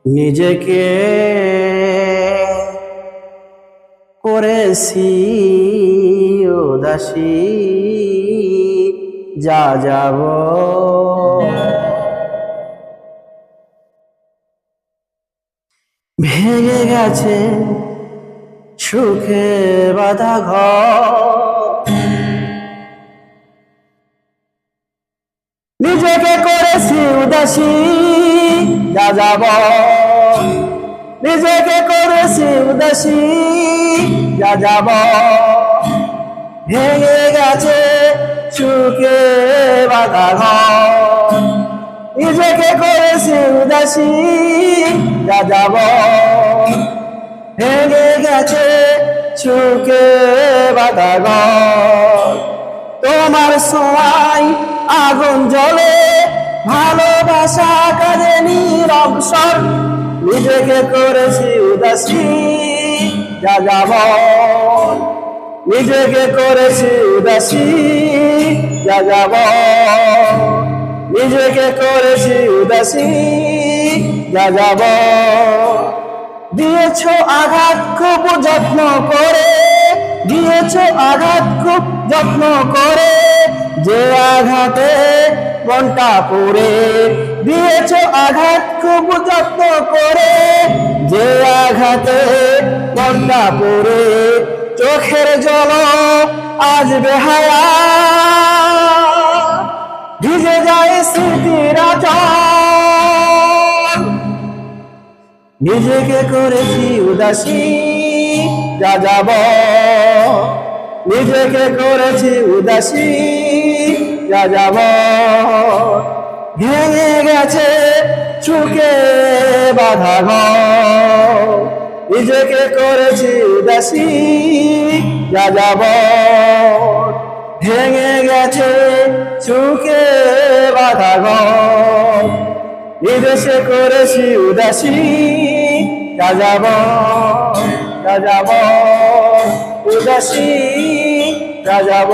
নিজেকে করেছি উদাসী, যা যাব ভেঙে গেছে সুখে বাঁধা ঘর। নিজেকে করেছি উদাসী, যা যাব নিজেকে করেছি উদাসী, যা যাব ভেঙে গেছে সুখে বাঁধা ঘর। নিজেকে করেছি উদাসী, যা যাব ভেঙে গেছে সুখে বাঁধা ঘর। তোমার ছোঁয়ায় আগুন জ্বলে, ভালোবাসা কাঁদে নীরব স্বর। নিজেকে করেছি উদাসী, যা যাব নিজেকে করেছি উদাসী, যা যাব নিজেকে করেছি উদাসী, যা যাব। দিয়েছ আঘাত খুব যত্ন করে, দিয়েছ আঘাত খুব যত্ন করে, যে আঘাতে মনটা পুড়ে। দিয়েছ আঘাত খুব যত্ন করে, যে আঘাতে মনটা পুড়ে। চোখের জল আজ বেহায়া, ভিজে যায় স্মৃতির আঁচল। নিজেকে করেছি উদাসী, যা যাব নিজেকে করেছি উদাসী, যা যাব ভেঙে গেছে সুখে বাঁধা ঘর। নিজেকে করেছি উদাসী, যা যাব ভেঙে গেছে সুখে বাঁধা ঘর। নিজেকে করেছি উদাসী, যা যাব যা যাব উদাসী, যা যাব।